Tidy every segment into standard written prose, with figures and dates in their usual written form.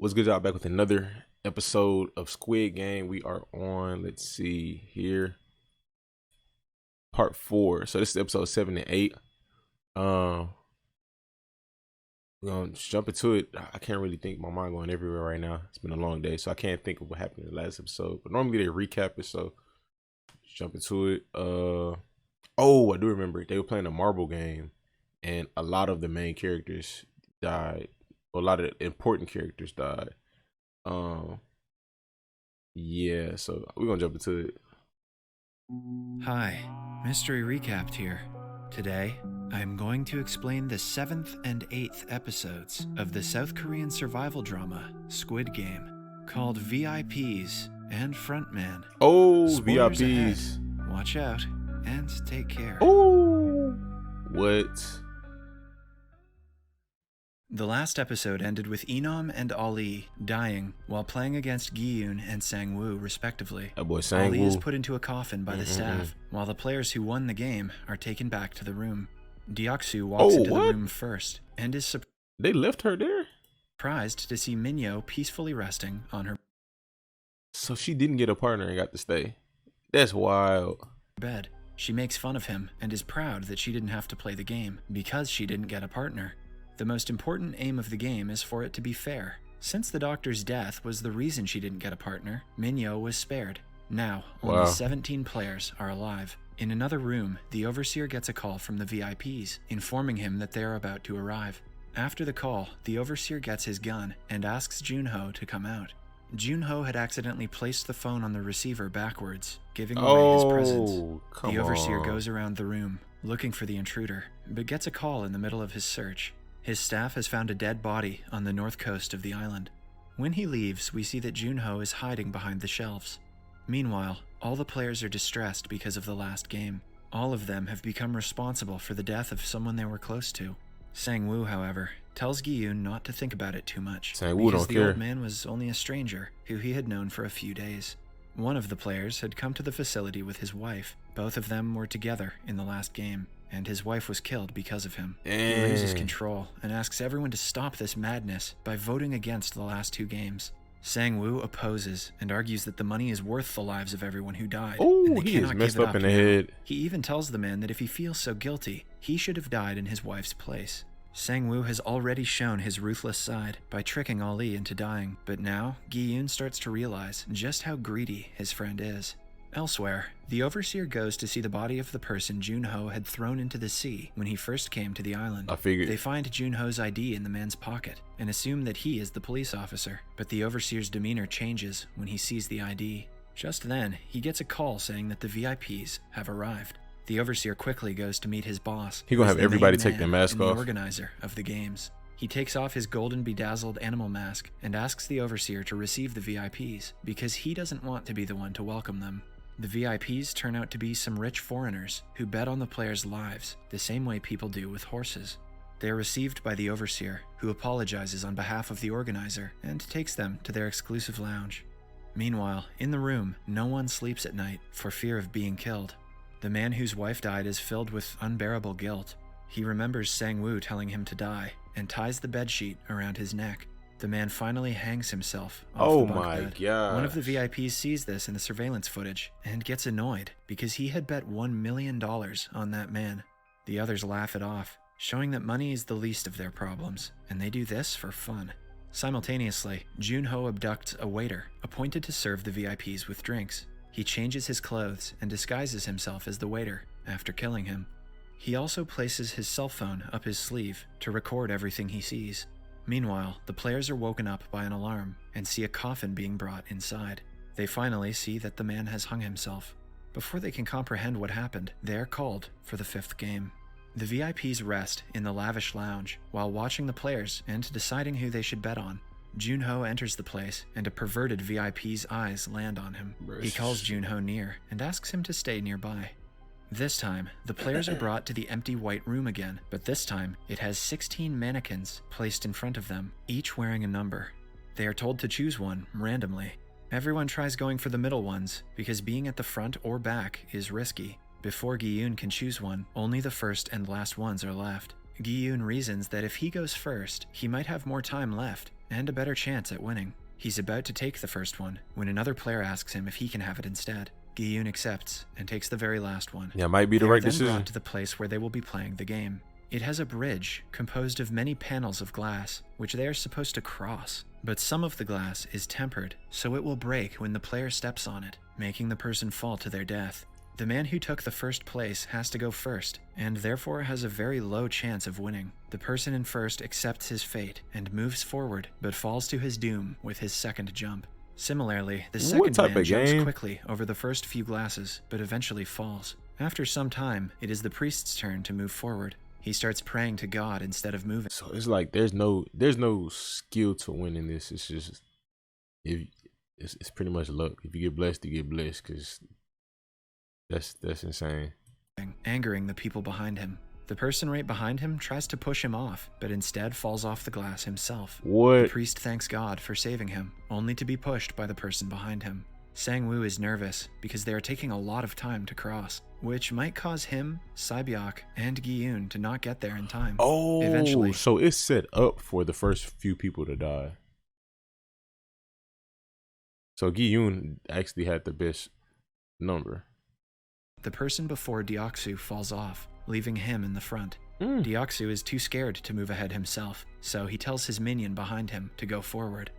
What's good, y'all? Back with another episode of Squid Game. We are on, let's see here, part 4. So this is episode 7 and 8. We're gonna just jump into it. I can't really think. My mind going everywhere right now. It's been a long day, so I can't think of what happened in the last episode. But normally they recap it, so let's jump into it. I do remember they were playing a marble game, and a lot of the main characters died. A lot of important characters died. Um, yeah, so we're gonna jump into it. Hi, Mystery Recapped here. Today, I am going to explain the 7th and 8th episodes of the South Korean survival drama Squid Game, called VIPs and Frontman. Oh, Spoilers VIPs. ahead. Watch out and take care. Oh, what? The last episode ended with Enam and Ali dying while playing against Gi-yoon and Sang-woo, respectively. That boy Ali Sang-woo. is put into a coffin by the staff, while the players who won the game are taken back to the room. Deok-soo walks into the room first and is They left her there? surprised to see Minyo peacefully resting on her So she didn't get a partner and got to stay. That's wild. bed. She makes fun of him and is proud that she didn't have to play the game because she didn't get a partner. The most important aim of the game is for it to be fair. Since the doctor's death was the reason she didn't get a partner, Minyo was spared. Now, only 17 players are alive. In another room, the Overseer gets a call from the VIPs, informing him that they are about to arrive. After the call, the Overseer gets his gun and asks Junho to come out. Junho had accidentally placed the phone on the receiver backwards, giving away his presence. The Overseer goes around the room, looking for the intruder, but gets a call in the middle of his search. His staff has found a dead body on the north coast of the island. When he leaves, we see that Junho is hiding behind the shelves. Meanwhile, all the players are distressed because of the last game. All of them have become responsible for the death of someone they were close to. Sang-woo, however, tells Gi-yoon not to think about it too much, because the old man was only a stranger who he had known for a few days. One of the players had come to the facility with his wife. Both of them were together in the last game, and his wife was killed because of him. He loses control and asks everyone to stop this madness by voting against the last 2 games. Sang-woo opposes and argues that the money is worth the lives of everyone who died. Oh, he is messed up in the head. He even tells the man that if he feels so guilty, he should have died in his wife's place. Sang-woo has already shown his ruthless side by tricking Ali into dying, but now Gi-yoon starts to realize just how greedy his friend is. Elsewhere, the Overseer goes to see the body of the person Junho had thrown into the sea when he first came to the island. I figured. They find Junho's ID in the man's pocket and assume that he is the police officer, but the Overseer's demeanor changes when he sees the ID. Just then, he gets a call saying that the VIPs have arrived. The Overseer quickly goes to meet his boss. He gonna have everybody take their mask off. The organizer of the games. He takes off his golden bedazzled animal mask and asks the Overseer to receive the VIPs because he doesn't want to be the one to welcome them. The VIPs turn out to be some rich foreigners who bet on the players' lives the same way people do with horses. They are received by the Overseer, who apologizes on behalf of the organizer and takes them to their exclusive lounge. Meanwhile, in the room, no one sleeps at night for fear of being killed. The man whose wife died is filled with unbearable guilt. He remembers Sang-woo telling him to die and ties the bedsheet around his neck. The man finally hangs himself off the bunk bed. God. One of the VIPs sees this in the surveillance footage and gets annoyed because he had bet $1 million on that man. The others laugh it off, showing that money is the least of their problems, and they do this for fun. Simultaneously, Junho abducts a waiter appointed to serve the VIPs with drinks. He changes his clothes and disguises himself as the waiter after killing him. He also places his cell phone up his sleeve to record everything he sees. Meanwhile, the players are woken up by an alarm and see a coffin being brought inside. They finally see that the man has hung himself. Before they can comprehend what happened, they are called for the 5th game. The VIPs rest in the lavish lounge while watching the players and deciding who they should bet on. Junho enters the place and a perverted VIP's eyes land on him. He calls Junho near and asks him to stay nearby. This time, the players are brought to the empty white room again, but this time, it has 16 mannequins placed in front of them, each wearing a number. They are told to choose one randomly. Everyone tries going for the middle ones, because being at the front or back is risky. Before Gi-yoon can choose one, only the first and last ones are left. Gi-yoon reasons that if he goes first, he might have more time left and a better chance at winning. He's about to take the first one when another player asks him if he can have it instead. Gi-yoon accepts and takes the very last one. Yeah, might be the They are right then decision. brought to the place where they will be playing the game. It has a bridge composed of many panels of glass, which they are supposed to cross. But some of the glass is tempered, so it will break when the player steps on it, making the person fall to their death. The man who took the first place has to go first, and therefore has a very low chance of winning. The person in first accepts his fate and moves forward, but falls to his doom with his second jump. Similarly, the second type man of jumps game? quickly over the first few glasses, but eventually falls. After some time, it is the priest's turn to move forward. He starts praying to God instead of moving. So it's like there's no skill to winning this. It's just it's pretty much luck. If you get blessed, you get blessed. Cause that's insane. Angering the people behind him. The person right behind him tries to push him off, but instead falls off the glass himself. The What? priest thanks God for saving him, only to be pushed by the person behind him. Sang-woo is nervous because they are taking a lot of time to cross, which might cause him, Sae-byeok, and Gi-yoon to not get there in time. Oh, Eventually, so it's set up for the first few people to die. So Gi-yoon actually had the best number. the person before Deoksu falls off, leaving him in the front. Deoksu is too scared to move ahead himself, so he tells his minion behind him to go forward.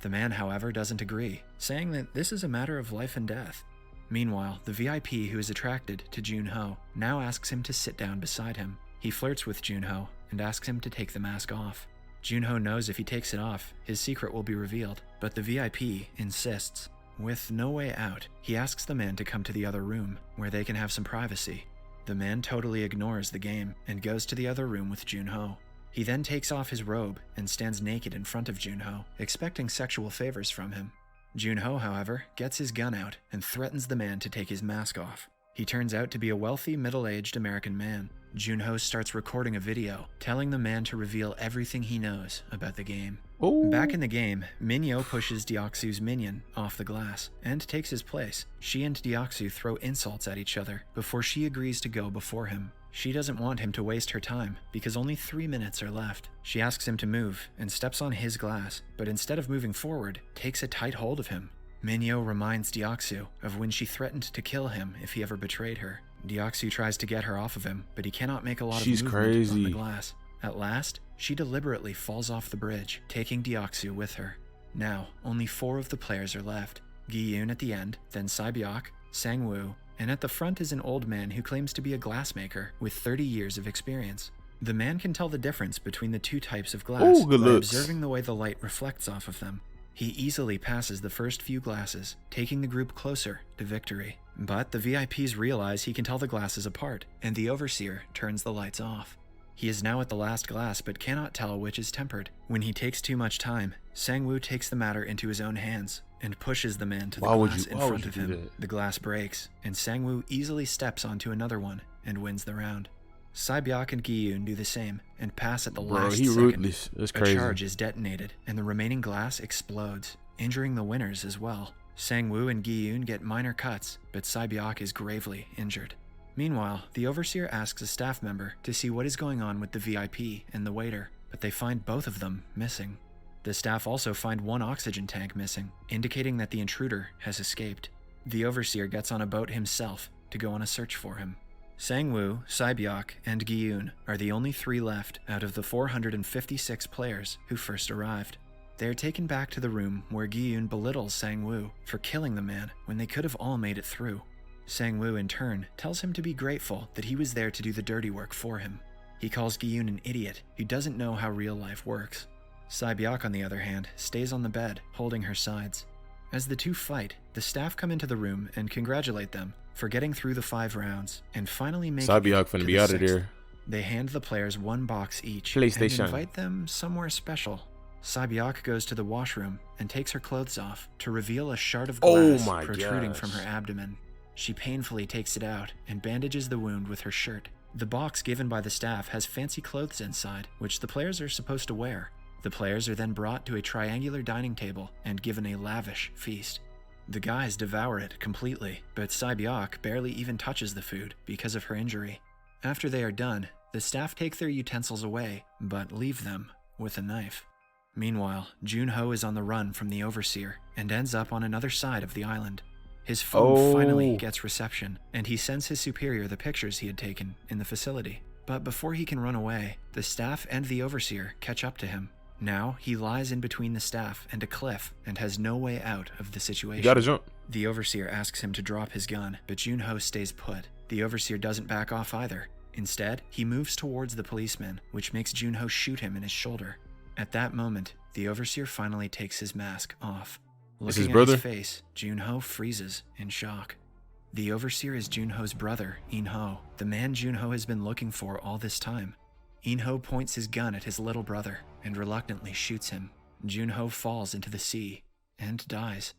The man, however, doesn't agree, saying that this is a matter of life and death. Meanwhile, the VIP who is attracted to Junho now asks him to sit down beside him. He flirts with Junho and asks him to take the mask off. Junho knows if he takes it off, his secret will be revealed, but the VIP insists. With no way out, he asks the man to come to the other room, where they can have some privacy. The man totally ignores the game and goes to the other room with Junho. He then takes off his robe and stands naked in front of Junho, expecting sexual favors from him. Junho, however, gets his gun out and threatens the man to take his mask off. He turns out to be a wealthy, middle-aged American man. Junho starts recording a video, telling the man to reveal everything he knows about the game. Ooh. Back in the game, Minyo pushes Deoksu's minion off the glass and takes his place. She and Deoksu throw insults at each other before she agrees to go before him. She doesn't want him to waste her time because only 3 minutes are left. She asks him to move and steps on his glass, but instead of moving forward, takes a tight hold of him. Minyo reminds Deoksu of when she threatened to kill him if he ever betrayed her. Deoksu tries to get her off of him, but he cannot make a lot of movement on crazy. the glass. At last, she deliberately falls off the bridge, taking Deoksu with her. Now, only 4 of the players are left. Gi-yoon at the end, then Sae-byeok, Sang-woo, and at the front is an old man who claims to be a glassmaker with 30 years of experience. The man can tell the difference between the 2 types of glass Ooh, good by looks. observing the way the light reflects off of them. He easily passes the first few glasses, taking the group closer to victory. But the VIPs realize he can tell the glasses apart, and the overseer turns the lights off. He is now at the last glass but cannot tell which is tempered. When he takes too much time, Sang-woo takes the matter into his own hands and pushes the man to the glass in front of him. The glass breaks, and Sang-woo easily steps onto another one and wins the round. Sae-byeok and Gi-yoon do the same and pass at the last he second. ruthless. That's crazy. A charge is detonated, and the remaining glass explodes, injuring the winners as well. Sang-woo and Gi-yoon get minor cuts, but Sae-byeok is gravely injured. Meanwhile, the overseer asks a staff member to see what is going on with the VIP and the waiter, but they find both of them missing. The staff also find 1 oxygen tank missing, indicating that the intruder has escaped. The overseer gets on a boat himself to go on a search for him. Sang-woo, Sae-byeok, and Gi-yoon are the only 3 left out of the 456 players who first arrived. They are taken back to the room where Gi-yoon belittles Sang-woo for killing the man when they could have all made it through. Sang-woo, in turn, tells him to be grateful that he was there to do the dirty work for him. He calls Gi-yoon an idiot who doesn't know how real life works. Sae-byeok, on the other hand, stays on the bed, holding her sides. As the 2 fight, the staff come into the room and congratulate them for getting through the 5 rounds and finally making Sae-byeok it to finna the be out of 6th. there. They hand the players 1 box each PlayStation. and invite them somewhere special. Sae-byeok goes to the washroom and takes her clothes off to reveal a shard of Oh glass my protruding gosh. from her abdomen. She painfully takes it out and bandages the wound with her shirt. The box given by the staff has fancy clothes inside, which the players are supposed to wear. The players are then brought to a triangular dining table and given a lavish feast. The guys devour it completely, but Sae-byeok barely even touches the food because of her injury. After they are done, The staff take their utensils away, but leave them with a knife. Meanwhile, Junho is on the run from the Overseer and ends up on another side of the island. His phone finally gets reception, and he sends his superior the pictures he had taken in the facility. But before he can run away, the staff and the Overseer catch up to him. Now, he lies in between the staff and a cliff and has no way out of the situation. You gotta jump. The Overseer asks him to drop his gun, but Junho stays put. The Overseer doesn't back off either. Instead, he moves towards the policeman, which makes Junho shoot him in his shoulder. At that moment, the Overseer finally takes his mask off. Looking at his face, Junho freezes in shock. The Overseer is Junho's brother, In-ho, the man Junho has been looking for all this time. In-ho points his gun at his little brother and reluctantly shoots him. Junho falls into the sea and dies.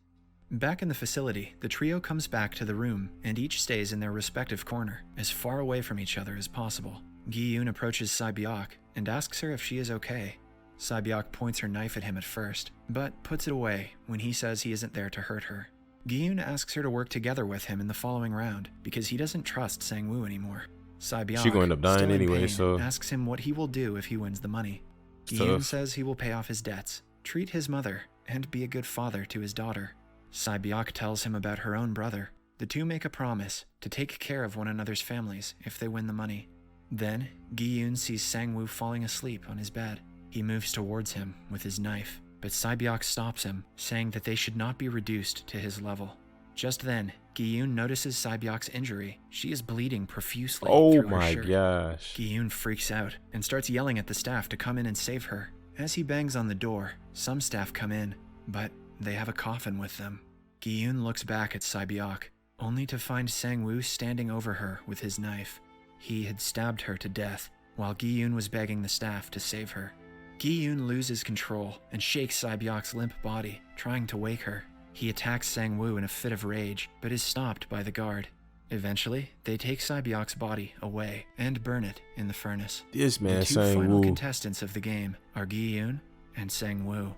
Back in the facility, the trio comes back to the room and each stays in their respective corner, as far away from each other as possible. Gi-yoon approaches Sae-byeok and asks her if she is okay. Sae-byeok points her knife at him at first, but puts it away when he says he isn't there to hurt her. Gi-yoon asks her to work together with him in the following round because he doesn't trust Sang-woo anymore. Sae-byeok, She gonna end up dying anyway, so asks him what he will do if he wins the money. Gi-yoon says he will pay off his debts, treat his mother, and be a good father to his daughter. Sae-byeok tells him about her own brother. The two make a promise to take care of one another's families if they win the money. Then, Gi-yoon sees Sang-woo falling asleep on his bed. He moves towards him with his knife, but Sae-byeok stops him, saying that they should not be reduced to his level. Just then, Gi-yoon notices Sae-byeok's injury. She is bleeding profusely through her shirt. Gosh. Gi-yoon freaks out and starts yelling at the staff to come in and save her. As he bangs on the door, some staff come in, but they have a coffin with them. Gi-yoon looks back at Sae-byeok, only to find Sang-woo standing over her with his knife. He had stabbed her to death, while Gi-yoon was begging the staff to save her. Gi-yoon loses control and shakes Sae-byeok's limp body, trying to wake her. He attacks Sang-woo in a fit of rage, but is stopped by the guard. Eventually, they take Sae-byeok's body away and burn it in the furnace. This man, the two final Sang-woo. contestants of the game are Gi-yoon and Sang-woo.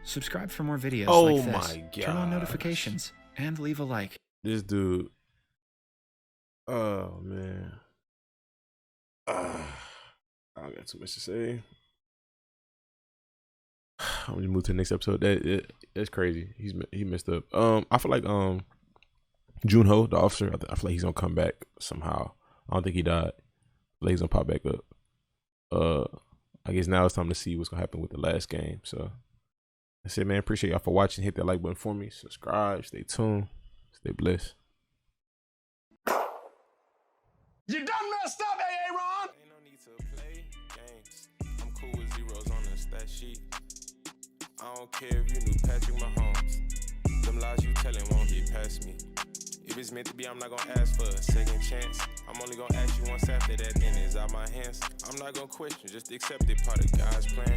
Subscribe for more videos like this. My God. Turn on notifications and leave a like. This dude. Oh man. I don't got too much to say. I'm gonna move to the next episode. That's crazy. He messed up. I feel like Junho, the officer, I feel like he's gonna come back somehow. I don't think he died. I feel like he's gonna pop back up. I guess now it's time to see what's gonna happen with the last game. So that's it, man. Appreciate y'all for watching. Hit that like button for me. Subscribe. Stay tuned. Stay blessed. You done messed up, Aaron! Ain't no need to play games. I'm cool with zeros on the stat sheet. I don't care if you knew Patrick Mahomes. Them lies you telling won't get past me. If it's meant to be, I'm not gonna ask for a second chance. I'm only gonna ask you once after that, then it's out my hands. I'm not gonna question, just accept it, part of God's plan.